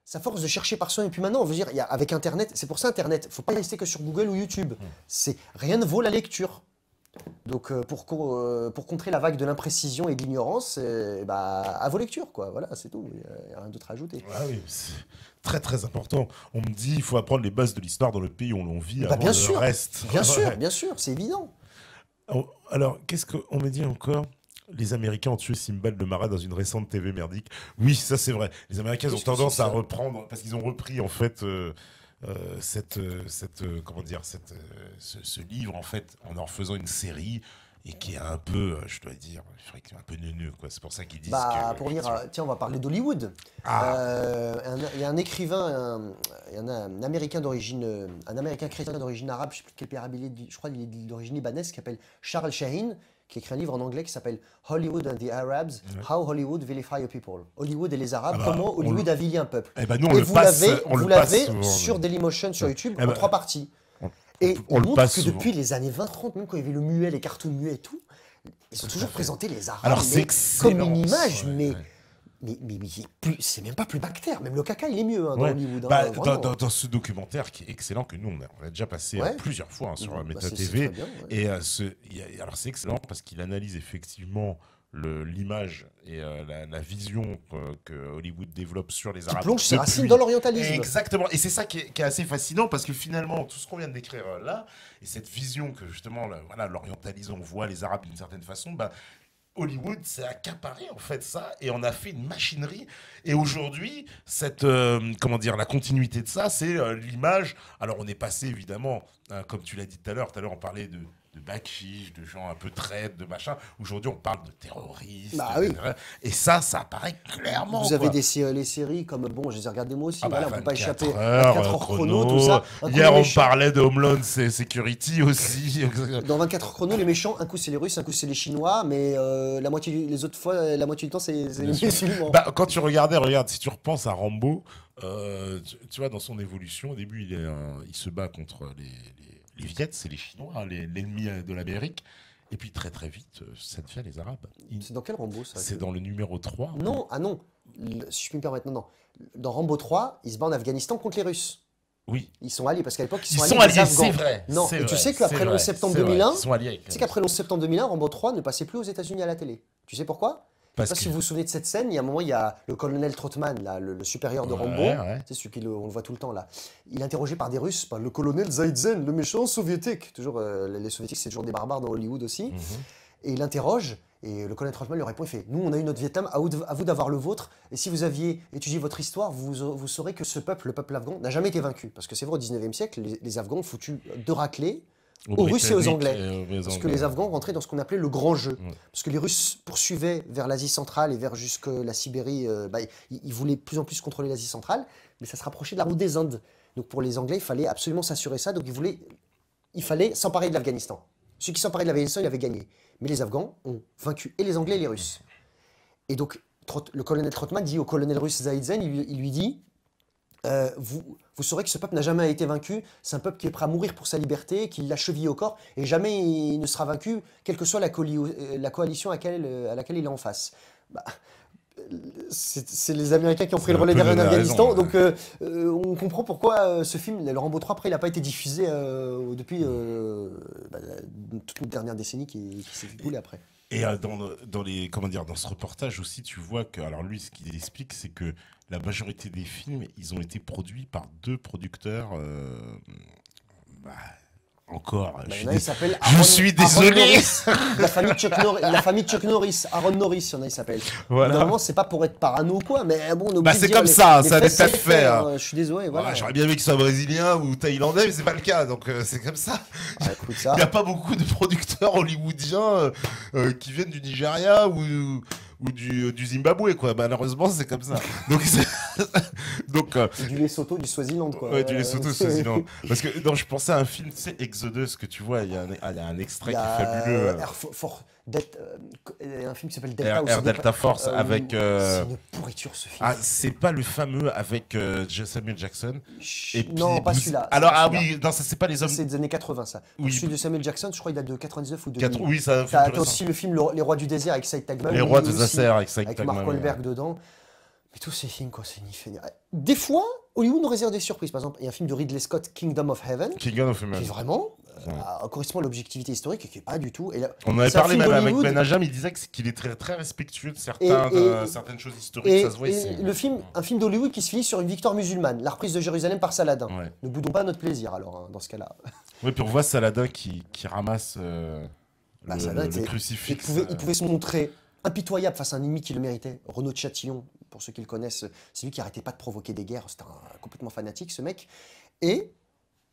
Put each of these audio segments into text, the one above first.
Ça force de chercher par soi. Et puis maintenant, on veut dire, avec Internet, c'est pour ça Internet, faut pas rester que sur Google ou YouTube. Rien ne vaut la lecture. Donc, pour contrer la vague de l'imprécision et de l'ignorance, à vos lectures, quoi. Voilà, c'est tout. Il n'y a rien d'autre à ajouter. Ah oui, c'est très très important. On me dit il faut apprendre les bases de l'histoire dans le pays où on vit avant bien le sûr, reste. Bien sûr, c'est évident. Alors, qu'est-ce qu'on me dit encore? Les Américains ont tué Simbad le Marat dans une récente TV merdique. Oui, ça c'est vrai. Les Américains ont tendance à reprendre, parce qu'ils ont repris en fait ce livre en fait en faisant une série et qui est un peu, je dois dire, un peu neuneux, quoi. C'est pour ça qu'ils disent que... Pour dire, tiens, on va parler d'Hollywood. Il y a un écrivain, il y en a un Américain d'origine, un Américain chrétien d'origine arabe, je ne sais plus de quel pays arabe il est, je crois qu'il est d'origine libanaise, qui s'appelle Charles Shaheen, qui écrit un livre en anglais qui s'appelle Hollywood and the Arabs, How Hollywood Vilify a People. Hollywood et les Arabes, comment Hollywood avilit un peuple. Eh ben nous, et vous l'avez souvent, sur Dailymotion sur YouTube en 3 parties. Et on montre que depuis les années 20-30, même quand il y avait le muet, les cartoons muets et tout, ils ont toujours présenté les Arabes comme une image, mais c'est même pas plus bactère. Même le caca, il est mieux dans Hollywood. Dans ce documentaire qui est excellent, que nous, on a déjà passé plusieurs fois sur Méta TV. Et alors, c'est excellent parce qu'il analyse effectivement l'image et la vision que Hollywood développe sur les Arabes. Qui plonge ses racines dans l'orientalisme. Exactement. Et c'est ça qui est assez fascinant parce que finalement, tout ce qu'on vient de décrire là, et cette vision que justement, l'orientalisme, on voit les Arabes d'une certaine façon, Hollywood s'est accaparé en fait ça et on a fait une machinerie. Et aujourd'hui, la continuité de ça, c'est l'image. Alors on est passé évidemment, comme tu l'as dit tout à l'heure on parlait de backfish, de gens un peu traites, de machin. Aujourd'hui, on parle de terroristes. Et ça apparaît clairement. Vous avez les séries comme, je les ai regardées moi aussi, on ne peut pas échapper. 24 heures chrono, tout ça. Hier, on parlait de Homeland Security aussi. Dans 24 heures chrono, les méchants, un coup c'est les Russes, un coup c'est les Chinois, mais la moitié du temps, c'est les musulmans. Quand tu regardes, si tu repenses à Rambo, tu vois, dans son évolution, au début, il se bat contre les Viets, c'est les Chinois, l'ennemi de l'Amérique. Et puis très très vite, ça devient les Arabes. C'est dans quel Rambo ça? C'est dans le numéro 3. Non, si je puis me permettre, non. Dans Rambo 3, il se bat en Afghanistan contre les Russes. Oui. Ils sont alliés, parce qu'à l'époque, ils sont alliés, c'est vrai. Non, et tu sais qu'après le 11 septembre 2001, Rambo 3 ne passait plus aux États-Unis à la télé. Tu sais pourquoi? Je ne sais pas si vous vous souvenez de cette scène, il y a un moment, il y a le colonel Trotman, là, le supérieur de Rambo, c'est celui on le voit tout le temps là. Il est interrogé par des Russes, par le colonel Zaïdzen, le méchant soviétique. Toujours, les soviétiques, c'est toujours des barbares dans Hollywood aussi. Et il l'interroge, et le colonel Trotman lui répond, il fait « Nous, on a eu notre Vietnam, à vous d'avoir le vôtre, et si vous aviez étudié votre histoire, vous saurez que ce peuple, le peuple afghan, n'a jamais été vaincu. » Parce que c'est vrai, au 19e siècle, les Afghans ont foutu de raclés aux Russes et aux Anglais. Parce que les Afghans rentraient dans ce qu'on appelait le grand jeu. Parce que les Russes poursuivaient vers l'Asie centrale et vers jusque la Sibérie. Ils voulaient de plus en plus contrôler l'Asie centrale, mais ça se rapprochait de la route des Indes. Donc pour les Anglais, il fallait absolument s'assurer ça. Donc il fallait s'emparer de l'Afghanistan. Ceux qui s'emparaient de l'Afghanistan, ils avaient gagné. Mais les Afghans ont vaincu et les Anglais et les Russes. Et donc le colonel Trotman dit au colonel russe Zaïdzen, il lui dit... vous saurez que ce peuple n'a jamais été vaincu, c'est un peuple qui est prêt à mourir pour sa liberté, qui l'a chevillé au corps, et jamais il ne sera vaincu, quelle que soit la coalition à laquelle il est en face. C'est les Américains qui ont pris le relais derrière l'Afghanistan, donc on comprend pourquoi ce film, le Rambo 3, après, il n'a pas été diffusé depuis toute une dernière décennie qui s'est écoulée après. Et dans ce reportage aussi, tu vois que, alors lui, ce qu'il explique, c'est que la majorité des films, ils ont été produits par 2 producteurs. Encore. Je suis désolé. La famille Chuck Norris, Aaron Norris, il y en a, il s'appelle. Voilà. Normalement, c'est pas pour être parano ou quoi, mais bon, c'est comme ça, ça a des tas de faits. Je suis désolé. Voilà. J'aurais bien aimé qu'il soit brésilien ou thaïlandais, mais c'est pas le cas, donc c'est comme ça. Il n'y a pas beaucoup de producteurs hollywoodiens qui viennent du Nigeria ou du Zimbabwe, quoi. Malheureusement, c'est comme ça. Donc, du Lesotho, du Swaziland, quoi. Ouais, du Lesotho, du Swaziland. Parce que je pensais à un film, tu sais, Exodus, que tu vois, il y a un extrait qui est fabuleux. Un film qui s'appelle Delta. Air Delta Force avec... C'est une pourriture, ce film. Ah, c'est pas le fameux avec Samuel Jackson. Non, pas celui-là. Alors, oui, non, ça, c'est pas les hommes... C'est des années 80, ça. Oui. Celui de Samuel Jackson, je crois, il date de 99 ou 2000. Oui, ça... T'as aussi le film Les Rois du désert avec Saïd Tagmal. Les Rois du désert avec Saïd Tagmal. Avec Mark Wahlberg dedans. Mais tous ces films, quoi, c'est ni fait ni... Des fois, Hollywood nous réserve des surprises. Par exemple, il y a un film de Ridley Scott, Kingdom of Heaven, qui est vraiment correspond à l'objectivité historique et qui n'est pas du tout... Et là, on en avait parlé même avec Ben Ajam, il disait qu'il est très, très respectueux de certaines choses historiques, ça se voit ici. Un film d'Hollywood qui se finit sur une victoire musulmane, la reprise de Jérusalem par Saladin. Ouais. Ne boudons pas notre plaisir, alors, hein, dans ce cas-là. Oui, puis on voit Saladin qui ramasse le crucifix. Il pouvait se montrer impitoyable face à un ennemi qui le méritait. Renaud de Châtillon, pour ceux qui le connaissent, c'est lui qui arrêtait pas de provoquer des guerres. C'était complètement fanatique, ce mec.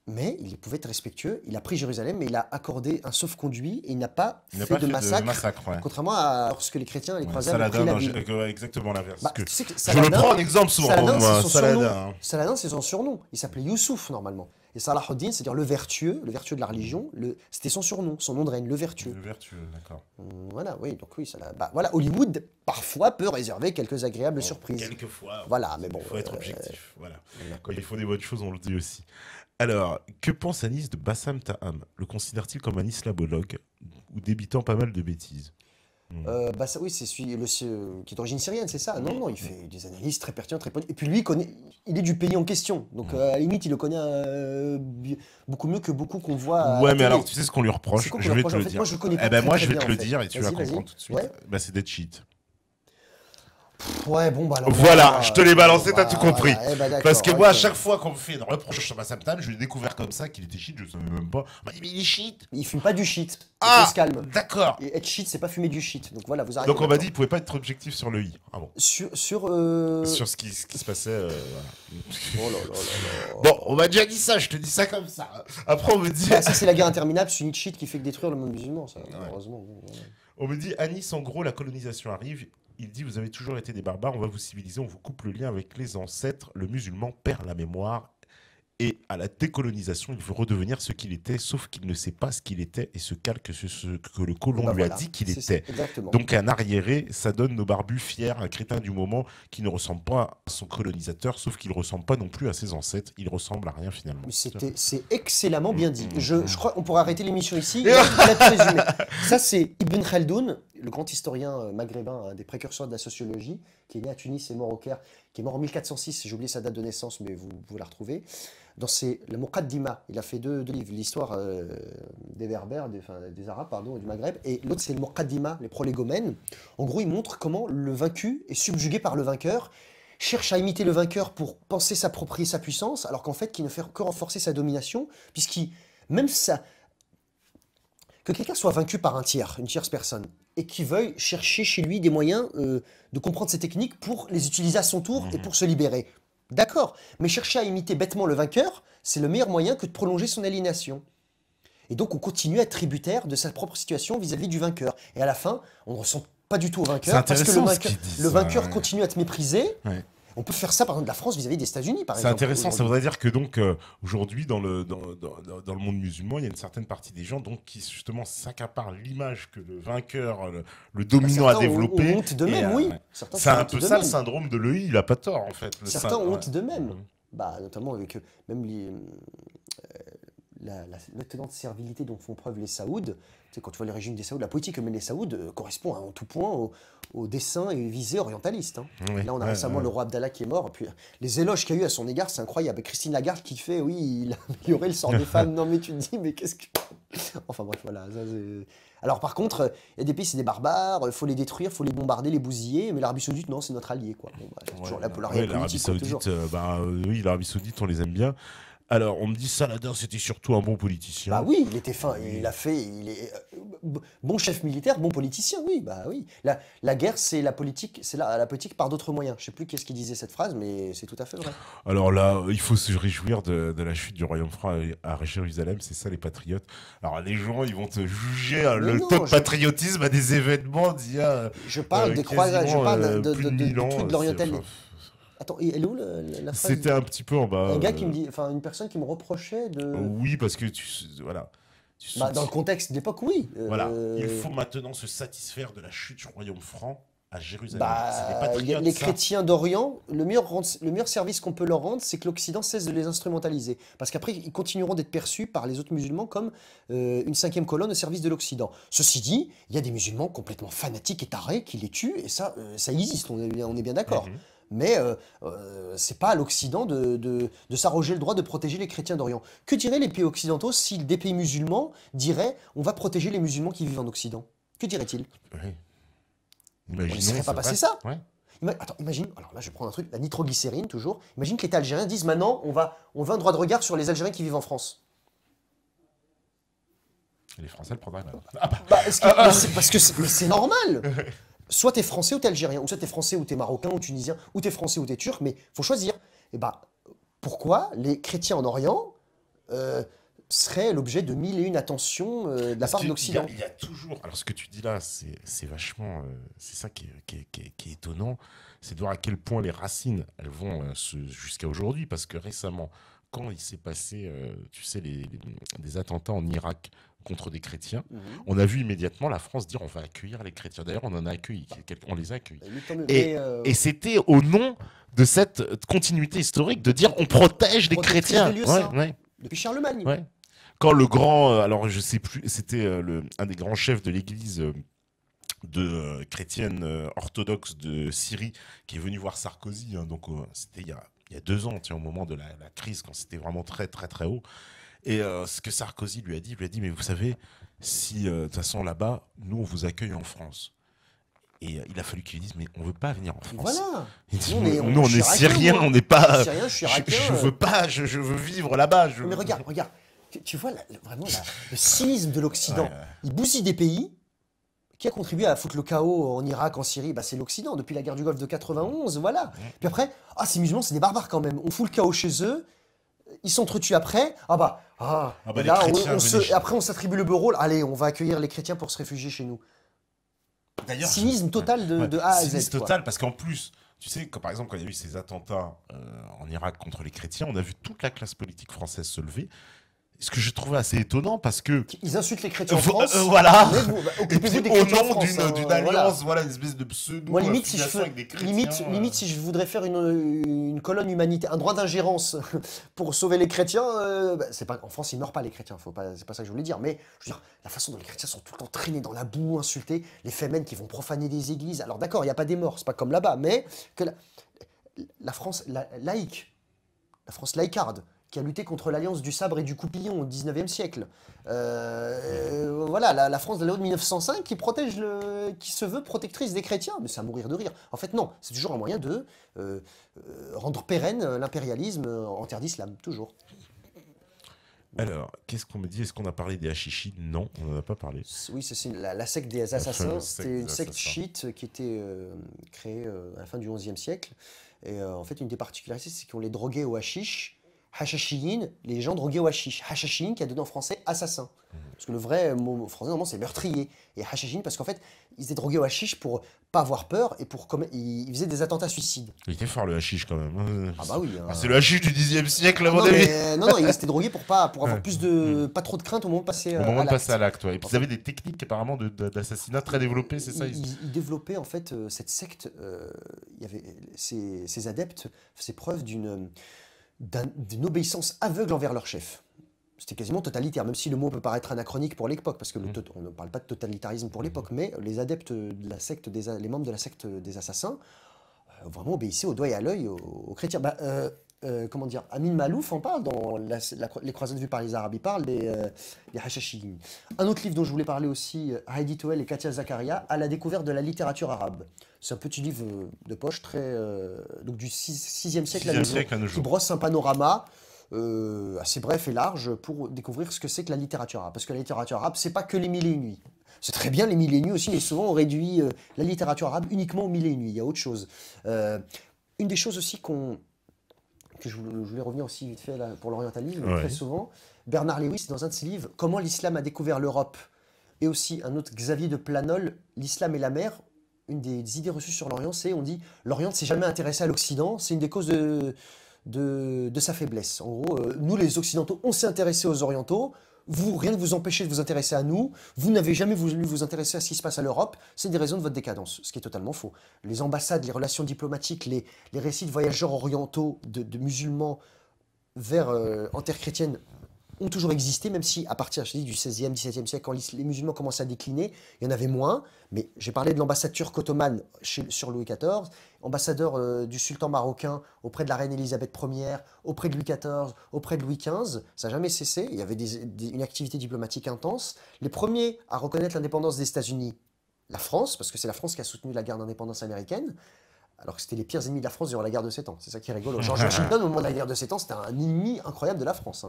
Mais il pouvait être respectueux. Il a pris Jérusalem, mais il a accordé un sauf-conduit et il n'a pas fait de massacre. Ouais. Contrairement à lorsque les chrétiens et les croisades ont pris la ville. Exactement l'inverse. Je le prends en exemple souvent. Saladin, c'est son surnom. Il s'appelait Youssouf, normalement. Et Salahuddin, c'est-à-dire le vertueux de la religion, c'était son surnom, son nom de règne, le vertueux. Le vertueux, d'accord. Voilà, oui, donc oui, voilà, Hollywood, parfois, peut réserver quelques agréables surprises. Quelquefois. Voilà, mais bon. Il faut être objectif, voilà. Quand il faut des bonnes choses, on le dit aussi. Alors, que pense Anis de Bassam Taham? Le considère-t-il comme un islamologue ou débitant pas mal de bêtises? Oui, c'est celui qui est d'origine syrienne, c'est ça? Non, il fait des analyses très pertinentes, très pointues. Et puis lui, il est du pays en question. Donc, à la limite, il le connaît beaucoup mieux que beaucoup qu'on voit. Ouais, mais alors, tu sais ce qu'on lui reproche? Je vais te le dire. Moi, je le connais pas. Moi, je vais te le dire et tu vas comprendre tout de suite. Ouais. C'est d'être cheat. Ouais, bon, bah alors, voilà, je te l'ai balancé, t'as tout compris. Voilà, parce que moi, à chaque fois qu'on me fait une reproche sur Bassam Taham, je l'ai découvert comme ça, qu'il était shit, je ne savais même pas. On m'a dit, mais il est shit. Il fume pas du shit. Ah, se calme. D'accord. Et être shit, c'est pas fumer du shit. Donc voilà, vous arrêtez. Donc on m'a dit, il pouvait pas être objectif sur le i. Ah bon. Sur ce qui se passait. Oh là là là là. Bon, on m'a déjà dit ça, je te dis ça comme ça. Après, on me dit. Ça, c'est la guerre interminable, c'est une shit qui fait que détruire le monde musulman, ça, heureusement. On me dit, Anis, en gros, la colonisation arrive. Il dit, vous avez toujours été des barbares, on va vous civiliser, on vous coupe le lien avec les ancêtres. Le musulman perd la mémoire. Et à la décolonisation, il veut redevenir ce qu'il était, sauf qu'il ne sait pas ce qu'il était et se calque sur ce que le colon lui a dit qu'il était. Donc un arriéré, ça donne nos barbus fiers, un crétin du moment qui ne ressemble pas à son colonisateur, sauf qu'il ne ressemble pas non plus à ses ancêtres. Il ressemble à rien finalement. C'est excellemment bien dit. Je crois qu'on pourra arrêter l'émission ici. Il a tout résumé. Ça, c'est Ibn Khaldoun, le grand historien maghrébin, un des précurseurs de la sociologie, qui est né à Tunis et mort au Caire, qui est mort en 1406. J'ai oublié sa date de naissance, mais vous pouvez la retrouver. Dans la Muqaddima, il a fait deux livres, l'histoire des Berbères, des Arabes, pardon, du Maghreb, et l'autre c'est le Muqaddima, les prolégomènes. En gros, il montre comment le vaincu est subjugué par le vainqueur, cherche à imiter le vainqueur pour penser s'approprier sa puissance, alors qu'en fait, qu'il ne fait que renforcer sa domination, même ça, que quelqu'un soit vaincu par une tierce personne, et qu'il veuille chercher chez lui des moyens de comprendre ces techniques pour les utiliser à son tour et pour se libérer. D'accord, mais chercher à imiter bêtement le vainqueur, c'est le meilleur moyen que de prolonger son aliénation. Et donc on continue à être tributaire de sa propre situation vis-à-vis du vainqueur. Et à la fin, on ne ressent pas du tout au vainqueur, parce que le vainqueur continue à te mépriser. Ouais. On peut faire ça, par exemple, de la France vis-à-vis des États-Unis, par exemple. C'est intéressant, ça voudrait dire que donc aujourd'hui, dans le monde musulman, il y a une certaine partie des gens donc, qui justement s'accaparent l'image que le vainqueur, le dominant a développé. Ont honte d'eux-mêmes, oui. C'est un peu ça le syndrome de l'EI, il n'a pas tort en fait. Certains ont honte d'eux-mêmes, notamment avec même la tenante servilité dont font preuve les Saouds. Tu sais, quand tu vois le régime des Saouds, la politique que mènent les Saouds correspond en tout point au dessein et visée orientaliste. Hein. Oui, là, on a récemment le roi Abdallah qui est mort. Puis, les éloges qu'il y a eu à son égard, c'est incroyable. Christine Lagarde qui fait, oui, il a amélioré le sort des femmes. Non, mais tu te dis, mais qu'est-ce que... Enfin bref, voilà. Alors par contre, il y a des pays, c'est des barbares, il faut les détruire, il faut les bombarder, les bousiller. Mais l'Arabie Saoudite, non, c'est notre allié, quoi. Bon, toujours la polarité politique. Oui, l'Arabie Saoudite, on les aime bien. Alors, on me dit Saladin, c'était surtout un bon politicien. Bah oui, il était fin, il est bon chef militaire, bon politicien, oui, bah oui. La guerre, c'est la politique, la politique par d'autres moyens. Je sais plus qu'est-ce qui disait cette phrase, mais c'est tout à fait vrai. Alors là, il faut se réjouir de la chute du royaume franc à Jérusalem, c'est ça les patriotes. Alors les gens, ils vont te juger le taux de patriotisme à des événements d'il y a je parle des croisades, je parle de tout de l'oriental. Attends, elle est où la phrase? C'était un petit peu en bas. Un gars qui me dit, enfin une personne qui me reprochait de. Oui, parce que voilà. Dans le contexte d'époque, oui. Voilà. Il faut maintenant se satisfaire de la chute du royaume franc à Jérusalem. Les chrétiens d'Orient, le meilleur service qu'on peut leur rendre, c'est que l'Occident cesse de les instrumentaliser. Parce qu'après, ils continueront d'être perçus par les autres musulmans comme une cinquième colonne au service de l'Occident. Ceci dit, il y a des musulmans complètement fanatiques et tarés qui les tuent, et ça existe, on est bien d'accord. Mais c'est pas à l'Occident de s'arroger le droit de protéger les chrétiens d'Orient. Que diraient les pays occidentaux si des pays musulmans diraient on va protéger les musulmans qui vivent en Occident? Que diraient-ils? Oui. On ne serait pas passé ça. Ouais. Attends, imagine, alors là je vais prendre un truc, la nitroglycérine toujours. Imagine que l'État algérien dise maintenant on veut un droit de regard sur les Algériens qui vivent en France. Les Français le prendraient mal. Parce que c'est normal. Soit t'es français ou t'es algérien, ou soit t'es français ou t'es marocain ou tunisien, ou t'es français ou t'es turc, mais faut choisir. Et pourquoi les chrétiens en Orient seraient l'objet de mille et une attentions de la part de l'Occident? Il y a toujours. Alors ce que tu dis là, c'est vachement, c'est ça qui est étonnant, c'est de voir à quel point les racines elles vont jusqu'à aujourd'hui, parce que récemment, quand il s'est passé, tu sais, des attentats en Irak contre des chrétiens, on a vu immédiatement la France dire on va accueillir les chrétiens. D'ailleurs, on en a accueilli, on les a accueillis. Et c'était au nom de cette continuité historique de dire on protège les chrétiens. Depuis Charlemagne. Ouais. Quand le grand, alors je sais plus, c'était un des grands chefs de l'église chrétienne orthodoxe de Syrie qui est venu voir Sarkozy, hein, donc c'était il y a 2 ans, au moment de la crise, quand c'était vraiment très très très haut. Et ce que Sarkozy lui a dit, mais vous savez, si de toute façon là-bas, nous on vous accueille en France. Et il a fallu qu'il dise, mais on veut pas venir en France. Voilà. Dit, nous on est Syriens, on n'est pas. Je veux pas, je veux vivre là-bas. Mais regarde. Tu vois vraiment le cynisme de l'Occident. Ouais. Il bousille des pays. Qui a contribué à foutre le chaos en Irak, en Syrie? C'est l'Occident, depuis la guerre du Golfe de 91, voilà. Puis après, ces musulmans, c'est des barbares quand même. On fout le chaos chez eux, ils s'entretuent après. Là, après on s'attribue le beau rôle. Allez, on va accueillir les chrétiens pour se réfugier chez nous. D'ailleurs, cynisme total de A à Z. Cynisme total, parce qu'en plus, tu sais, par exemple, quand il y a eu ces attentats en Irak contre les chrétiens, on a vu toute la classe politique française se lever. Ce que j'ai trouvé assez étonnant, parce que... Ils insultent les chrétiens en France. Voilà. Occupez-vous des chrétiens en France. Au nom d'une alliance, voilà, une espèce de pseudo affiliation avec des chrétiens. Limite, si je voudrais faire une colonne humanitaire, un droit d'ingérence pour sauver les chrétiens, en France, ils meurent pas, les chrétiens. C'est pas ça que je voulais dire. Mais je veux dire, la façon dont les chrétiens sont tout le temps traînés dans la boue, insultés, les fémènes qui vont profaner des églises. Alors d'accord, il n'y a pas des morts, c'est pas comme là-bas, mais que la France laïque, la France laïcarde, qui a lutté contre l'alliance du sabre et du coupillon au 19e siècle. Voilà, la France de la haute 1905 qui se veut protectrice des chrétiens, mais c'est à mourir de rire. En fait, non, c'est toujours un moyen de rendre pérenne l'impérialisme en terre d'islam, toujours. Alors, qu'est-ce qu'on me dit? Est-ce qu'on a parlé des Hachichides? Non, on n'en a pas parlé. Oui, c'est la secte des assassins. C'était une secte chiite qui était créée à la fin du XIe siècle. Et en fait, une des particularités, c'est qu'on les droguait au hashish. Hachachiyyin, les gens drogués au hashish. Hachachiyyin qui a donné en français assassin. Parce que le vrai mot français, normalement, c'est meurtrier. Et hachachiyyin, parce qu'en fait, ils étaient drogués au hashish pour pas avoir peur et ils faisaient des attentats suicides. Il était fort le hashish quand même. Ah bah oui. C'est le hashish du 10e siècle, à mon avis. Non, ils étaient drogués pour avoir plus de. Pas trop de crainte au moment de passer à l'acte. Au moment de passer à l'acte, ouais. Et puis ils avaient des techniques apparemment d'assassinat très développées, c'est ça? Ils développaient en fait cette secte. Il y avait ces adeptes faisaient preuve d'une obéissance aveugle envers leur chef. C'était quasiment totalitaire, même si le mot peut paraître anachronique pour l'époque, parce que on ne parle pas de totalitarisme pour l'époque, mais les adeptes de la secte, les membres de la secte des assassins, vraiment obéissaient au doigt et à l'œil aux chrétiens. Comment dire, Amin Malouf en parle dans les croisades vues par les Arabes, il parle des Hachachiyyin. Un autre livre dont je voulais parler aussi, Heidi Toel et Katia Zakaria, à la découverte de la littérature arabe. C'est un petit livre de poche donc du 6e siècle à nos jours, qui brosse un panorama assez bref et large pour découvrir ce que c'est que la littérature arabe. Parce que la littérature arabe, c'est pas que les Mille et une nuits. C'est très bien les Mille et une nuits aussi, mais souvent on réduit la littérature arabe uniquement aux Mille et une nuits. Il y a autre chose. Une des choses aussi que je voulais revenir aussi vite fait là, pour l'orientalisme, très souvent, Bernard Lewis, dans un de ses livres, Comment l'islam a découvert l'Europe, et aussi un autre, Xavier de Planol, L'islam et la mer. Une des idées reçues sur l'Orient, on dit l'Orient ne s'est jamais intéressé à l'Occident, c'est une des causes de sa faiblesse. En gros, nous les Occidentaux, on s'est intéressé aux Orientaux, rien ne vous empêchez de vous intéresser à nous, vous n'avez jamais voulu vous intéresser à ce qui se passe à l'Europe, c'est des raisons de votre décadence, ce qui est totalement faux. Les ambassades, les relations diplomatiques, les récits de voyageurs orientaux, de musulmans en terre chrétienne, ont toujours existé, même si à partir, je dis, du 16e, 17e siècle, quand les musulmans commencent à décliner, il y en avait moins. Mais j'ai parlé de l'ambassade turque ottomane sur Louis XIV, ambassadeur du sultan marocain auprès de la reine Élisabeth Ier, auprès de Louis XIV, auprès de Louis XV. Ça n'a jamais cessé. Il y avait une activité diplomatique intense. Les premiers à reconnaître l'indépendance des États-Unis, la France, parce que c'est la France qui a soutenu la guerre d'indépendance américaine, alors que c'était les pires ennemis de la France durant la guerre de 7 ans. C'est ça qui est rigolo. George Washington, au moment de la guerre de 7 ans, c'était un ennemi incroyable de la France.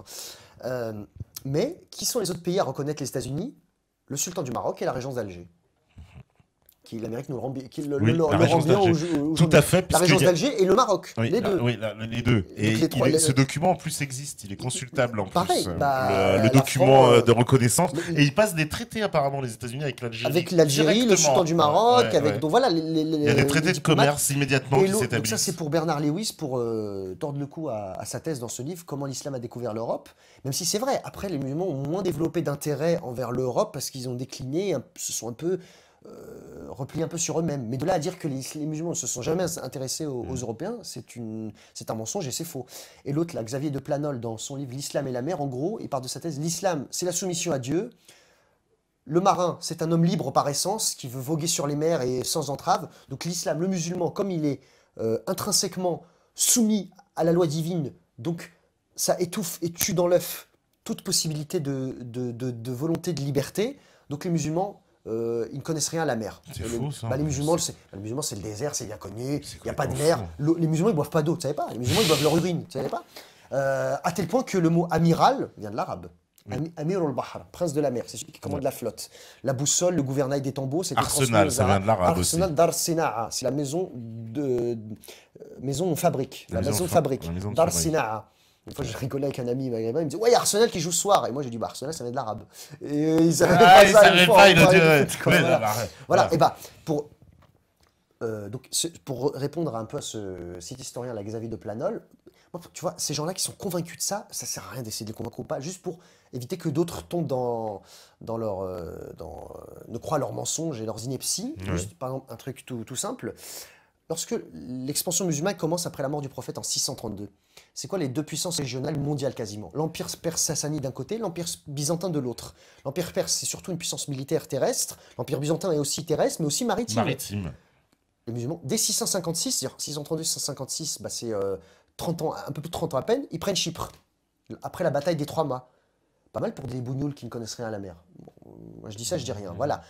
Mais qui sont les autres pays à reconnaître les États-Unis? Le sultan du Maroc et la régence d'Alger. Qui l'Amérique nous le rend bien, tout à fait. La régence d'Alger et le Maroc, les deux. Oui, les deux. Et ce document en plus existe, il est consultable en plus. Le document de reconnaissance. Et il passe des traités apparemment les États-Unis avec l'Algérie. Avec l'Algérie, le sultan du Maroc, donc voilà. Il y a des traités de commerce immédiatement qui s'établissent. Donc ça c'est pour Bernard Lewis pour tordre le cou à sa thèse dans ce livre, comment l'islam a découvert l'Europe. Même si c'est vrai, après les musulmans ont moins développé d'intérêt envers l'Europe parce qu'ils ont décliné, se sont un peu repliés un peu sur eux-mêmes. Mais de là à dire que les musulmans ne se sont jamais intéressés aux Européens, c'est un mensonge et c'est faux. Et l'autre, là, Xavier de Planol, dans son livre L'Islam et la mer, en gros, il part de sa thèse, l'islam, c'est la soumission à Dieu. Le marin, c'est un homme libre par essence, qui veut voguer sur les mers et sans entrave. Donc l'islam, le musulman, comme il est intrinsèquement soumis à la loi divine, donc ça étouffe et tue dans l'œuf toute possibilité de volonté de liberté. Donc les musulmans, ils ne connaissent rien à la mer. C'est fou, ça. Les musulmans, c'est le désert, c'est bien connu, il n'y a pas de mer. Les musulmans, ils ne boivent pas d'eau, tu savais pas? Les musulmans, ils boivent leur urine, tu savais pas? À tel point que le mot amiral vient de l'arabe. Amir al-Bahr, prince de la mer, c'est celui qui commande la flotte. La boussole, le gouvernail des tombeaux, c'est Arsenal, ça vient de l'arabe aussi. Arsenal d'Arsina'a, c'est la maison fabrique. La maison fabrique. D'Arsina'a. Une fois, je rigolais avec un ami maghrébin, il me dit « Ouais, il y a Arsenal qui joue ce soir ». Et moi, j'ai dit « Arsenal, ça vient de l'arabe ». Et ils savaient pas ça. Ils savaient pas, il a dit « Voilà, et bah, pour répondre un peu à cet historien, là, Xavier de Planol, moi, tu vois, ces gens-là qui sont convaincus de ça, ça sert à rien d'essayer de les convaincre ou pas, juste pour éviter que d'autres tombent ne croient leurs mensonges et leurs inepties. Juste, par exemple, un truc tout simple. Lorsque l'expansion musulmane commence après la mort du prophète en 632, c'est quoi les deux puissances régionales mondiales quasiment? L'empire perse sassanide d'un côté, l'empire byzantin de l'autre. L'empire perse, c'est surtout une puissance militaire terrestre. L'empire byzantin est aussi terrestre, mais aussi maritime. Les musulmans, dès 656, c'est-à-dire 632-656, c'est 30 ans, un peu plus de 30 ans à peine, ils prennent Chypre. Après la bataille des 3 mâts. Pas mal pour des bougnoules qui ne connaissent rien à la mer. Bon, moi je dis ça, je dis rien. Voilà.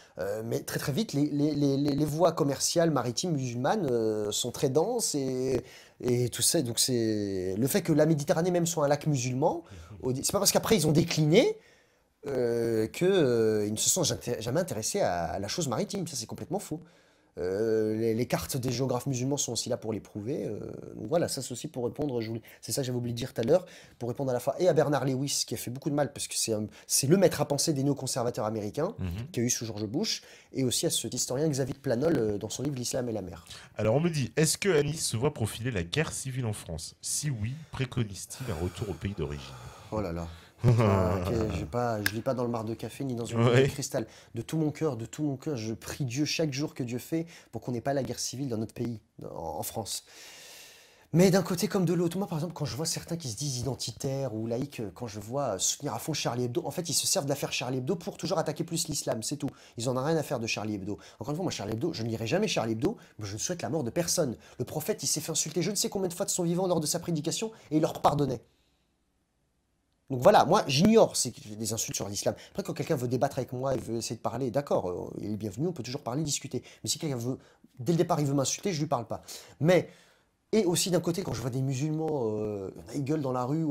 Mais très très vite, les voies commerciales maritimes musulmanes sont très denses et tout ça. Donc c'est le fait que la Méditerranée même soit un lac musulman, c'est pas parce qu'après ils ont décliné qu'ils ne se sont jamais intéressés à la chose maritime. Ça c'est complètement faux. Les cartes des géographes musulmans sont aussi là pour les prouver. Donc voilà, ça c'est aussi pour répondre, c'est ça que j'avais oublié de dire tout à l'heure, pour répondre à la fois et à Bernard Lewis, qui a fait beaucoup de mal, parce que c'est le maître à penser des néoconservateurs américains, qui a eu sous George Bush, et aussi à cet historien Xavier de Planol dans son livre L'Islam et la mer. Alors on me dit, est-ce que Anis se voit profiler la guerre civile en France? Si oui, préconise-t-il un retour au pays d'origine? Oh là là. Je lis pas dans le mar de café ni dans une boule de cristal. De tout mon cœur, je prie Dieu chaque jour que Dieu fait pour qu'on n'ait pas la guerre civile dans notre pays, en France. Mais d'un côté comme de l'autre, moi par exemple, quand je vois certains qui se disent identitaires ou laïcs, quand je vois soutenir à fond Charlie Hebdo, en fait ils se servent de l'affaire Charlie Hebdo pour toujours attaquer plus l'islam, c'est tout. Ils en ont rien à faire de Charlie Hebdo. Encore une fois, moi Charlie Hebdo, je ne lirai jamais Charlie Hebdo, mais je ne souhaite la mort de personne. Le prophète, il s'est fait insulter je ne sais combien de fois de son vivant lors de sa prédication et il leur pardonnait. Donc voilà, moi j'ignore des insultes sur l'islam. Après quand quelqu'un veut débattre avec moi, il veut essayer de parler, d'accord, il est bienvenu, on peut toujours parler, discuter. Mais si quelqu'un veut, dès le départ il veut m'insulter, je lui parle pas. Mais, et aussi d'un côté quand je vois des musulmans, ils gueulent dans la rue,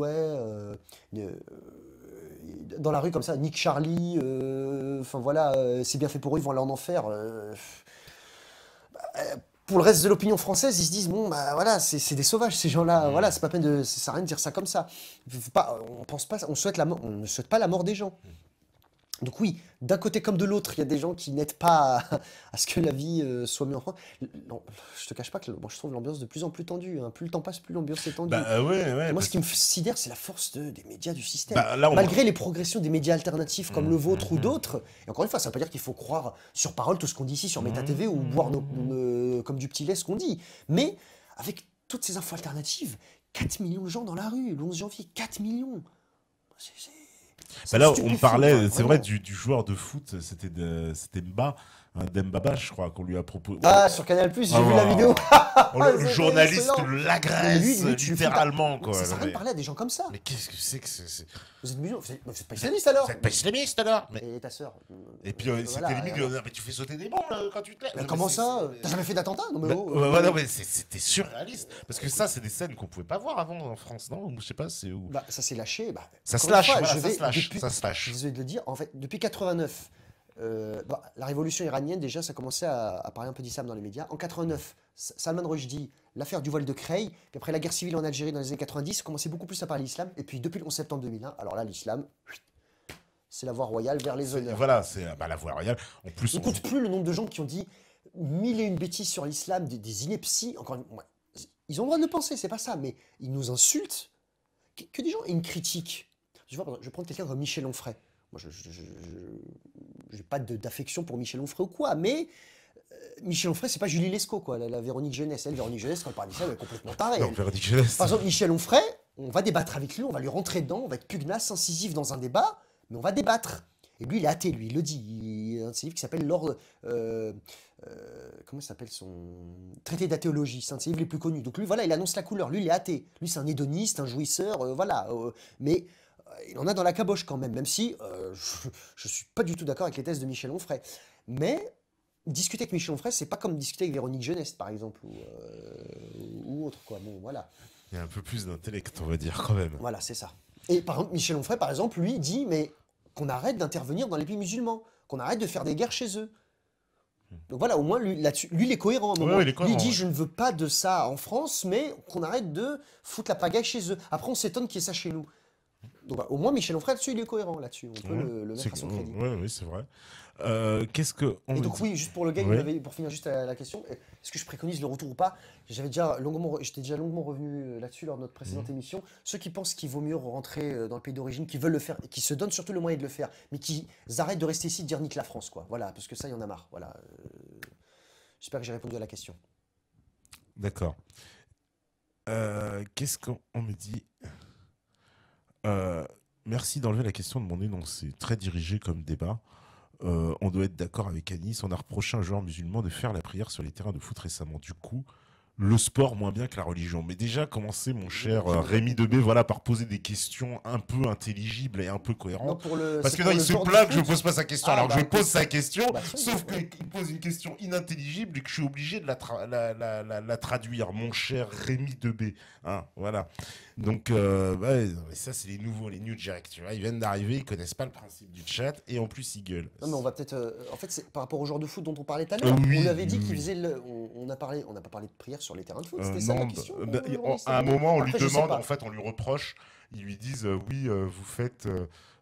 dans la rue comme ça, Nick Charlie, enfin voilà, c'est bien fait pour eux, ils vont aller en enfer. Pour le reste de l'opinion française, ils se disent bon bah voilà, c'est des sauvages ces gens-là, voilà, c'est pas peine de, ça sert à rien de dire ça comme ça. On pense pas, on ne souhaite pas la mort des gens. Donc oui, d'un côté comme de l'autre, il y a des gens qui n'aident pas à ce que la vie soit mieux en France. Non, je te cache pas que moi, je trouve l'ambiance de plus en plus tendue. Hein. Plus le temps passe, plus l'ambiance est tendue. Moi, ce qui me sidère, c'est la force des médias du système. Malgré les progressions des médias alternatifs comme le vôtre ou d'autres, et encore une fois, ça ne veut pas dire qu'il faut croire sur parole tout ce qu'on dit ici sur Méta TV ou boire comme du petit lait ce qu'on dit. Mais avec toutes ces infos alternatives, 4 millions de gens dans la rue, le 11 janvier, 4 millions. Là, on parlait, c'est vrai, du joueur de foot, c'était Mba. Dembaba, je crois, qu'on lui a proposé. Ah, sur Canal+, j'ai vu la vidéo. Le journaliste l'agresse littéralement, quoi. Ça sert à rien de parler à des gens comme ça. Mais qu'est-ce que c'est que c'est... Vous êtes musulman, vous êtes pas islamiste alors? Vous êtes pas islamiste alors? Et ta sœur? Et puis c'était limite, mais tu fais sauter des bombes quand tu te lèves. Comment ça? T'as jamais fait d'attentat? Non mais c'était surréaliste. Parce que ça, c'est des scènes qu'on pouvait pas voir avant en France, non? Je sais pas, c'est où. Ça s'est lâché. Ça se lâche, ça se lâche. Je suis désolé de le dire, en fait, depuis 89. La révolution iranienne, déjà, ça commençait à parler un peu d'islam dans les médias. En 89, Salman Rushdie, l'affaire du vol de Creil, puis après la guerre civile en Algérie dans les années 90, ça commençait beaucoup plus à parler d'islam. Et puis depuis le 11 septembre 2001, alors là, l'islam, c'est la voie royale vers les honneurs. Voilà, c'est la voie royale. En plus, on ne compte plus le nombre de gens qui ont dit mille et une bêtises sur l'islam, des inepties. Encore une fois, ils ont le droit de le penser, c'est pas ça, mais ils nous insultent. Que des gens aient une critique. Je vais prendre quelqu'un comme Michel Onfray. Moi, je n'ai pas d'affection pour Michel Onfray ou quoi, mais Michel Onfray, c'est pas Julie Lescaut, quoi, la Véronique Jeunesse. Véronique Jeunesse, quand elle parle d'islam, elle est complètement tarée. Non, Véronique Jeunesse. Par exemple, Michel Onfray, on va débattre avec lui, on va lui rentrer dedans, on va être pugnace, incisif dans un débat, mais on va débattre. Et lui, il est athée, lui, il le dit. Il y a un de ses livres qui s'appelle comment s'appelle son traité d'athéologie, c'est un de ses livres les plus connus. Donc lui, voilà, il annonce la couleur. Lui, il est athée. Lui, c'est un hédoniste, un jouisseur, voilà. Mais il en a dans la caboche quand même si je ne suis pas du tout d'accord avec les thèses de Michel Onfray. Mais discuter avec Michel Onfray, c'est pas comme discuter avec Véronique Jeunesse, par exemple, ou autre, quoi. Bon, voilà. Il y a un peu plus d'intellect, on va dire, quand même. Voilà, c'est ça. Et par exemple, Michel Onfray, par exemple, lui, dit mais qu'on arrête d'intervenir dans les pays musulmans, qu'on arrête de faire des guerres chez eux. Donc voilà, au moins, lui, là-dessus, lui, il est cohérent. Ouais, il est cohérent, lui, il dit, je ne veux pas de ça en France, mais qu'on arrête de foutre la pagaille chez eux. Après, on s'étonne qu'il y ait ça chez nous. Donc bah, au moins, Michel Onfray, là-dessus, il est cohérent, là-dessus. On peut le mettre à son crédit. Oui, c'est vrai. Qu'est-ce que Et donc oui, juste pour le gars, pour finir juste la question, est-ce que je préconise le retour ou pas? J'étais déjà longuement revenu là-dessus lors de notre précédente émission. Ceux qui pensent qu'il vaut mieux rentrer dans le pays d'origine, qui veulent le faire, qui se donnent surtout le moyen de le faire, mais qui arrêtent de rester ici, de dire nique la France, quoi. Voilà, parce que ça, il y en a marre. Voilà. J'espère que j'ai répondu à la question. D'accord. Qu'est-ce qu'on me dit? Merci d'enlever la question de mon énoncé. Très dirigé comme débat. On doit être d'accord avec Anis. On a reproché à un joueur musulman de faire la prière sur les terrains de foot récemment. Du coup, le sport moins bien que la religion. Mais déjà, commencez, mon cher Rémi Debé, voilà, par poser des questions un peu intelligibles et un peu cohérentes. Parce que il se plaint que je ne pose pas sa question. Alors que je pose sa question, sauf qu'il pose une question inintelligible et que je suis obligé de la traduire. Mon cher Rémi Debé. Hein, voilà. Donc, ça, c'est les nouveaux, les new jacks. Tu vois, ils viennent d'arriver, ils connaissent pas le principe du chat et en plus, ils gueulent. Non, mais on va peut-être. En fait, c'est par rapport au joueur de foot dont on parlait tout à l'heure. On lui avait dit qu'il faisait on n'a pas parlé de prière sur les terrains de foot. C'était ça la question. À un moment, on lui demande, en fait, on lui reproche. Ils lui disent vous faites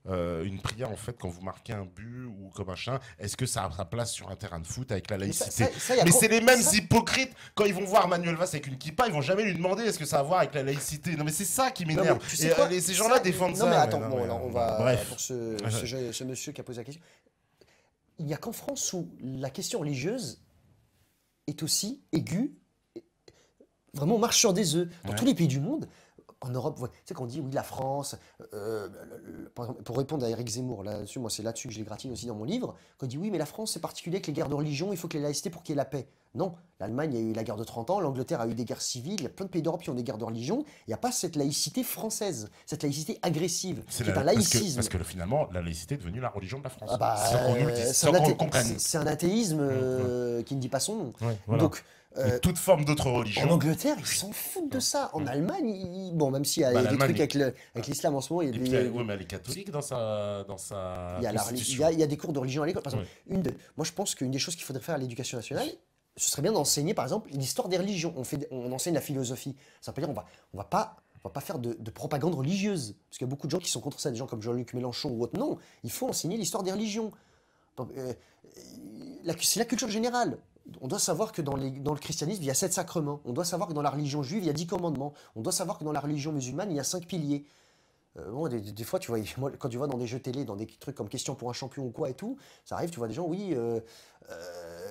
une prière en fait quand vous marquez un but ou comme machin. Est-ce que ça a sa place sur un terrain de foot avec la laïcité? Mais c'est les mêmes hypocrites quand ils vont voir Manuel Valls avec une kippa, ils vont jamais lui demander est-ce que ça a à voir avec la laïcité. Non mais c'est ça qui m'énerve. Et ces gens-là défendent ça. Non mais attends, on va bref. Pour ce monsieur qui a posé la question. Il n'y a qu'en France où la question religieuse est aussi aiguë, vraiment on marche sur des œufs. Dans tous les pays du monde. En Europe, tu sais, quand on dit oui, la France, par exemple, pour répondre à Éric Zemmour, là-dessus, moi c'est là-dessus que je les gratine aussi dans mon livre, quand on dit oui, mais la France c'est particulier avec les guerres de religion, il faut que les laïcités pour qu'il y ait la paix. Non, l'Allemagne, il y a eu la guerre de 30 ans, l'Angleterre a eu des guerres civiles, il y a plein de pays d'Europe qui ont des guerres de religion, il n'y a pas cette laïcité française, cette laïcité agressive, qui est un laïcisme. Parce que finalement, la laïcité est devenue la religion de la France. C'est un athéisme qui ne dit pas son nom. Ouais, voilà. Donc, toute forme d'autre religion. En Angleterre, ils s'en foutent de ça. En Allemagne, bon, même s'il y a des trucs avec l'islam en ce moment, il y a des... Oui, mais elle est catholique dans sa il y a des cours de religion à l'école. Par exemple, moi, je pense qu'une des choses qu'il faudrait faire à l'éducation nationale, ce serait bien d'enseigner, par exemple, l'histoire des religions. On enseigne la philosophie. Ça veut dire on va pas faire de propagande religieuse. Parce qu'il y a beaucoup de gens qui sont contre ça, des gens comme Jean-Luc Mélenchon ou autres. Non, il faut enseigner l'histoire des religions. C'est la culture générale. On doit savoir que dans le christianisme, il y a 7 sacrements. On doit savoir que dans la religion juive, il y a 10 commandements. On doit savoir que dans la religion musulmane, il y a 5 piliers. Bon, des fois, tu vois, moi, quand tu vois dans des jeux télé, dans des trucs comme Question pour un champion ou quoi et tout, ça arrive, tu vois des gens, oui,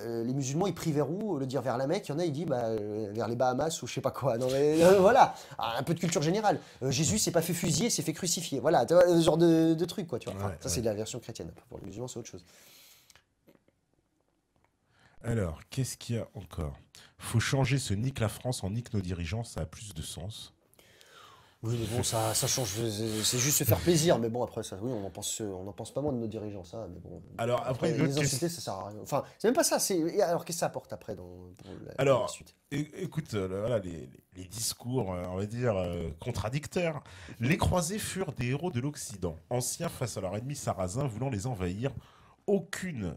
les musulmans, ils prient vers où? Le dire vers la Mecque, il y en a, il dit vers les Bahamas ou je sais pas quoi. Non, mais voilà, un peu de culture générale. Jésus s'est pas fait fusiller, s'est fait crucifier. Voilà, tu vois, ce genre de truc, quoi, tu vois. Enfin, ça, c'est la version chrétienne. Pour les musulmans, c'est autre chose. Alors, qu'est-ce qu'il y a encore? Faut changer ce nique la France en nique nos dirigeants, ça a plus de sens. Oui, mais bon, ça change. C'est juste se faire plaisir. Mais bon, après, ça, oui, on en pense pas moins de nos dirigeants, ça. Mais bon. Alors, après les insulter, ça sert à rien. Enfin, c'est même pas ça. Alors, qu'est-ce que ça apporte après pour la suite? Écoute, voilà, les discours, on va dire, contradicteurs. Les croisés furent des héros de l'Occident, anciens face à leur ennemi sarrasin voulant les envahir. Aucune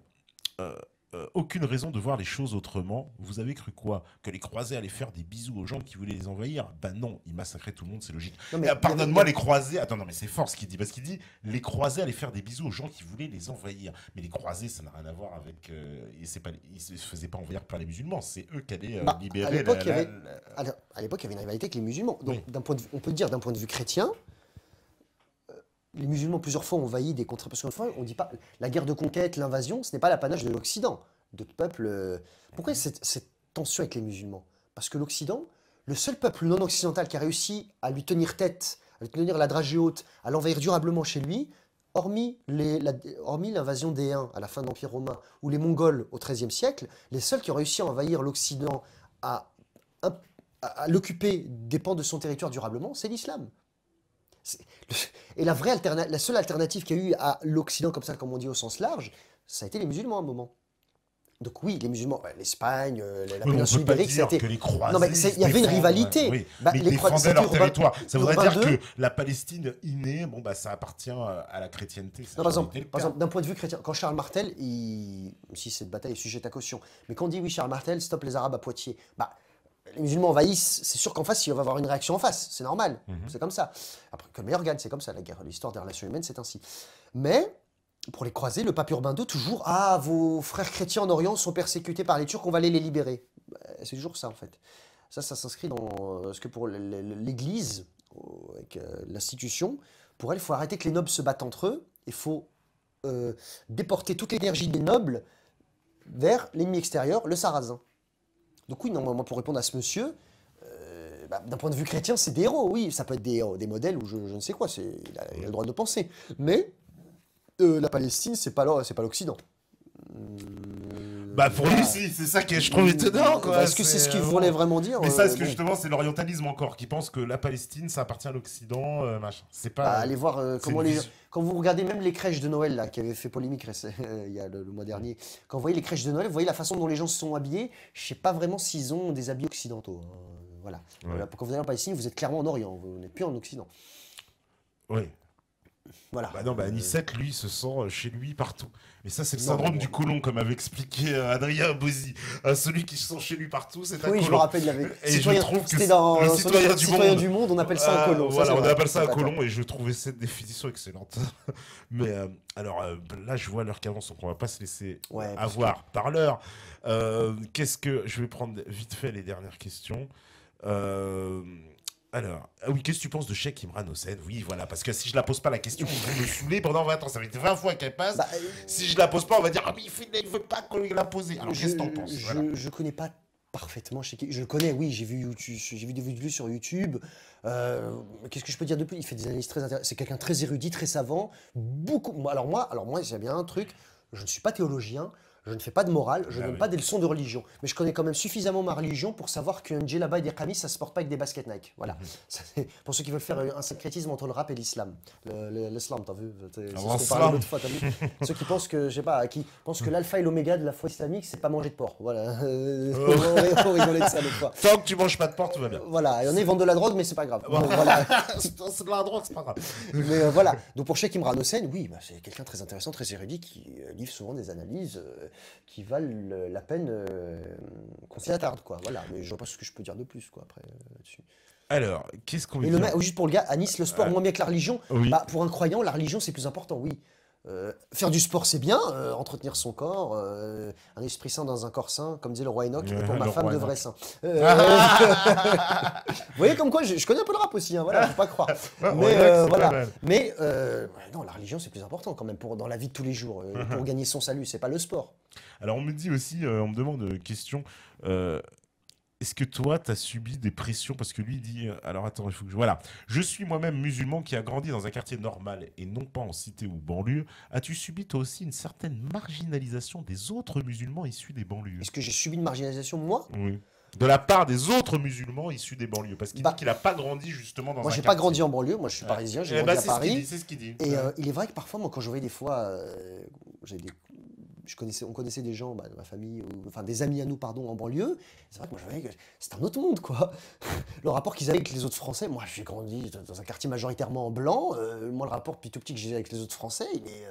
raison de voir les choses autrement. Vous avez cru quoi? Que les croisés allaient faire des bisous aux gens qui voulaient les envahir? Ben non, ils massacraient tout le monde, c'est logique. Pardonne-moi, les croisés... Attends, non, mais c'est fort ce qu'il dit. Parce qu'il dit, les croisés allaient faire des bisous aux gens qui voulaient les envahir. Mais les croisés, ça n'a rien à voir avec... ils ne se faisaient pas envahir par les musulmans. C'est eux qui allaient libérer... À l'époque, il y avait une rivalité avec les musulmans. Donc, oui. On peut dire, d'un point de vue chrétien, les musulmans, plusieurs fois, ont envahi des contrées. Parce qu'une fois, on ne dit pas. La guerre de conquête, l'invasion, ce n'est pas l'apanage de l'Occident. D'autres peuples. Pourquoi cette tension avec les musulmans? Parce que l'Occident, le seul peuple non occidental qui a réussi à lui tenir tête, à lui tenir la dragée haute, à l'envahir durablement chez lui, hormis l'invasion des Huns à la fin de l'Empire romain, ou les Mongols au XIIIe siècle, les seuls qui ont réussi à envahir l'Occident, à l'occuper des pans de son territoire durablement, c'est l'islam. Et la seule alternative qu'il y a eu à l'Occident, comme ça, comme on dit au sens large, ça a été les musulmans à un moment. Donc oui, les musulmans, l'Espagne, la péninsule ibérique, ça a été... Non, mais il y avait une rivalité. Oui. Mais ils défendaient leur territoire. Ça voudrait dire que la Palestine innée, bon, bah, ça appartient à la chrétienté. Non, par exemple, d'un point de vue chrétien, quand Charles Martel, si cette bataille est sujette à caution, mais quand on dit oui, Charles Martel, stop les Arabes à Poitiers, les musulmans envahissent, c'est sûr qu'en face, il va y avoir une réaction en face, c'est normal, c'est comme ça. Après, que le meilleur gagne, c'est comme ça, la guerre, l'histoire des relations humaines, c'est ainsi. Mais, pour les croisés, le pape Urbain II, toujours, vos frères chrétiens en Orient sont persécutés par les Turcs, on va aller les libérer. C'est toujours ça, en fait. Ça s'inscrit dans ce que pour l'Église, avec l'institution, pour elle, il faut arrêter que les nobles se battent entre eux, il faut déporter toute l'énergie des nobles vers l'ennemi extérieur, le sarrasin. Donc oui, normalement, pour répondre à ce monsieur, d'un point de vue chrétien, c'est des héros, oui. Ça peut être des héros, des modèles ou je ne sais quoi, il a le droit de penser. Mais la Palestine, c'est pas l'Occident. Pour lui, si, c'est ça que je trouve étonnant. Est-ce que c'est ce qu'il voulait vraiment dire? Mais ça, est-ce que justement, c'est l'orientalisme encore, qui pense que la Palestine, ça appartient à l'Occident, machin. C'est pas... allez voir comment quand vous regardez même les crèches de Noël, là, qui avaient fait polémique il y a le mois dernier, quand vous voyez les crèches de Noël, vous voyez la façon dont les gens se sont habillés, je sais pas vraiment s'ils ont des habits occidentaux. Voilà. Ouais. Quand vous allez en Palestine, vous êtes clairement en Orient, vous n'êtes plus en Occident. Oui. Voilà. Anicette, lui, se sent chez lui partout. Mais ça, c'est le syndrome du colon, comme avait expliqué Adrien Bozzi. Celui qui se sent chez lui partout, c'est un colon. Oui, je me rappelle, il y avait... Et je trouve que c'était dans le citoyen du monde, on appelle ça un colon. Voilà, on appelle ça un colon, et je trouvais cette définition excellente. Mais là, je vois l'heure qu'avance, donc on va pas se laisser avoir par l'heure. Je vais prendre vite fait les dernières questions. Alors, qu'est-ce que tu penses de Cheikh Imran Hossein? Oui, voilà, parce que si je la pose pas la question, ils vont me saouler pendant 20 ans. Ça fait 20 fois qu'elle passe. Si je la pose pas, on va dire mais il veut pas qu'on la pose. Alors, qu'est-ce que t'en penses? Je connais pas parfaitement Cheikh. Je le connais, oui, j'ai vu des vidéos sur YouTube. Qu'est-ce que je peux dire de plus? Il fait des analyses très intéressantes. C'est quelqu'un très érudit, très savant. Beaucoup. Alors moi, j'ai bien un truc. Je ne suis pas théologien. Je ne fais pas de morale, je ne donne pas des leçons de religion. Mais je connais quand même suffisamment ma religion pour savoir qu'un djellaba et des qamis, ça ne se porte pas avec des baskets Nike. Voilà. Pour ceux qui veulent faire un syncrétisme entre le rap et l'islam. L'islam, t'as vu? C'est ce qu'on parlait l'autre fois, t'as vu? Ceux qui pensent que, que l'alpha et l'oméga de la foi islamique, c'est pas manger de porc. Voilà. On rigolait de ça l'autre fois. Tant que tu manges pas de porc, tout va bien. Voilà. Il y en a qui vendent de la drogue, mais c'est pas grave. Voilà. C'est de la drogue, c'est pas grave. Mais voilà. Donc pour Cheikh Imran Hossein, oui, c'est quelqu'un de très intéressant, très érudit, qui livre souvent des analyses qui valent la peine qu'on s'y attarde, quoi. Voilà, mais je vois pas ce que je peux dire de plus, quoi, après, là-dessus. Alors, qu'est-ce qu'on veut dire? Juste pour le gars, à Nice, le sport moins bien que la religion. Oui. Pour un croyant, la religion, c'est plus important, oui. Faire du sport, c'est bien. Entretenir son corps. Un esprit sain dans un corps sain, comme disait le roi Enoch, pour ma femme de vrai saint. Vous voyez comme quoi, je connais un peu le rap aussi, hein, voilà, faut pas croire. Mais voilà. Mais non, la religion, c'est plus important quand même dans la vie de tous les jours. Pour gagner son salut, c'est pas le sport. Alors on me dit aussi, on me demande une question. Est-ce que toi, tu as subi des pressions? Parce que lui il dit... alors attends, il faut que je... Voilà. Je suis moi-même musulman qui a grandi dans un quartier normal et non pas en cité ou banlieue. As-tu subi toi aussi une certaine marginalisation des autres musulmans issus des banlieues? Est-ce que j'ai subi une marginalisation, moi? Oui. De la part des autres musulmans issus des banlieues. Parce qu'il dit qu'il n'a pas grandi justement dans un quartier. Moi, j'ai pas grandi en banlieue. Moi, je suis parisien. J'ai grandi à Paris. C'est ce qu'il dit. Et il est vrai que parfois, moi, quand je voyais des fois... on connaissait des gens de ma famille, enfin des amis à nous, pardon, en banlieue. C'est vrai que moi, je voyais que c'était un autre monde, quoi. Le rapport qu'ils avaient avec les autres Français, moi, j'ai grandi dans un quartier majoritairement blanc. Moi, le rapport tout petit que j'ai avec les autres Français, il est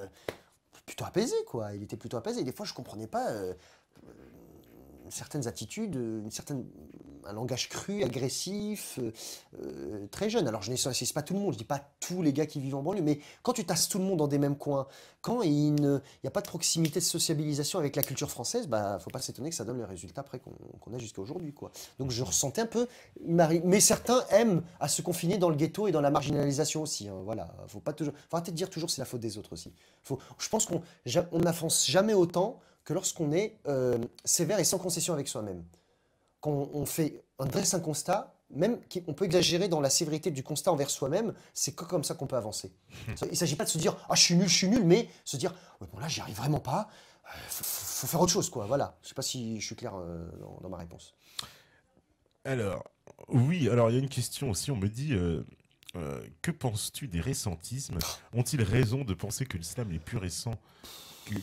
plutôt apaisé, quoi. Il était plutôt apaisé. Et des fois, je comprenais pas certaines attitudes, un langage cru, agressif, très jeune. Alors je n'excuse pas tout le monde, je dis pas tous les gars qui vivent en banlieue, mais quand tu tasses tout le monde dans des mêmes coins, quand il n'y a pas de proximité de sociabilisation avec la culture française, bah faut pas s'étonner que ça donne les résultats après qu'on a jusqu'à aujourd'hui, quoi. Donc je ressentais un peu, mais certains aiment à se confiner dans le ghetto et dans la marginalisation aussi, hein, voilà. Faut arrêter de dire toujours c'est la faute des autres aussi. Je pense qu'on n'avance jamais autant que lorsqu'on est sévère et sans concession avec soi-même. Quand on dresse un constat, même on peut exagérer dans la sévérité du constat envers soi-même, c'est que comme ça qu'on peut avancer. Il ne s'agit pas de se dire « Ah, je suis nul », mais se dire ouais, « Bon, là, j'y arrive vraiment pas, faut faire autre chose, quoi. » Voilà. Je ne sais pas si je suis clair dans ma réponse. Alors, oui, alors il y a une question aussi, on me dit... que penses-tu des récentismes? Ont-ils raison de penser que l'islam est plus récent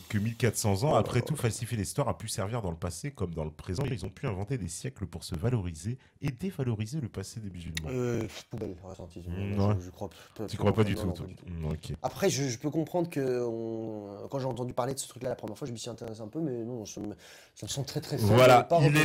que 1400 ans? Après tout, falsifier l'histoire a pu servir dans le passé comme dans le présent. Ils ont pu inventer des siècles pour se valoriser et dévaloriser le passé des musulmans. Poubelle, ressentisme. Je crois pas. Tu crois pas du tout, Okay. Après, je peux comprendre que quand j'ai entendu parler de ce truc-là la première fois, je m'y suis intéressé un peu, mais non, ça me semble très très fort. Voilà, il est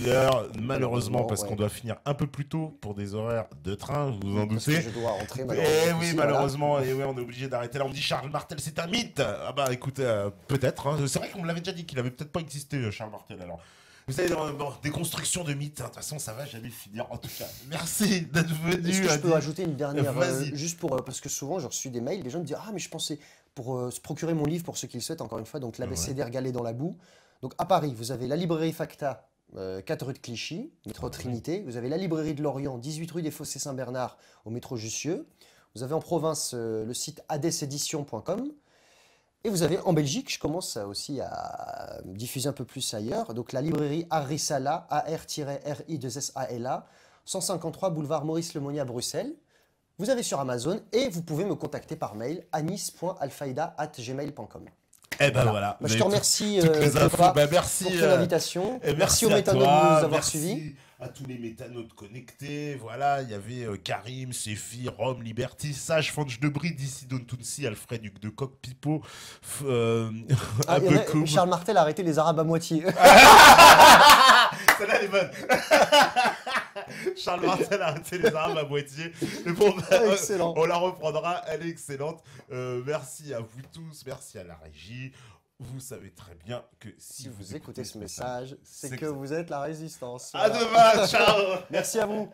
l'heure, malheureusement, parce qu'on doit finir un peu plus tôt pour des horaires de train, vous vous en doutez. Parce que je dois rentrer, malheureusement. Et oui, malheureusement, voilà. Et oui, on est obligé d'arrêter là. On me dit Charles Martel, c'est un mythe. Ah bah écoutez, peut-être. Hein. C'est vrai qu'on me l'avait déjà dit qu'il avait peut-être pas existé, Charles Martel. Alors, vous savez, des constructions de mythes, hein. De toute façon, ça va jamais finir. En tout cas, merci d'être venu. Est-ce que je peux ajouter une dernière, juste parce que souvent, j'ai reçu des mails, des gens me disent ah mais je pensais pour se procurer mon livre pour ceux qui le souhaitent, encore une fois, donc l'ABCD régalé dans la boue. Donc à Paris, vous avez la librairie Facta. 4 rue de Clichy, métro Trinité. Vous avez la librairie de Lorient, 18 rue des Fossés Saint-Bernard, au métro Jussieu. Vous avez en province le site adesedition.com. Et vous avez en Belgique, je commence aussi à diffuser un peu plus ailleurs, donc la librairie Arisala, AR-RI2SALA, 153 boulevard Maurice Lemonnier à Bruxelles. Vous avez sur Amazon et vous pouvez me contacter par mail anis.alfaida@gmail.com. Eh ben voilà. Je te remercie merci pour ton invitation. Merci aux métanotes de nous avoir suivis. À tous les métanotes connectés. Voilà, il y avait Karim, Sefi, Rome, Liberty, Sage, Fanch de Brie, D'ici Don Tounsi, Alfred Duc de Coq, Pipo, Charles Martel a arrêté les Arabes à moitié. Celle-là, elle est bonne. Charles Martel a arrêté les Arabes à moitié. Mais bon, excellent. On la reprendra, elle est excellente. Merci à vous tous, merci à la régie. Vous savez très bien que si vous écoutez ce message, c'est que vous êtes la résistance. À demain, ciao. Merci à vous.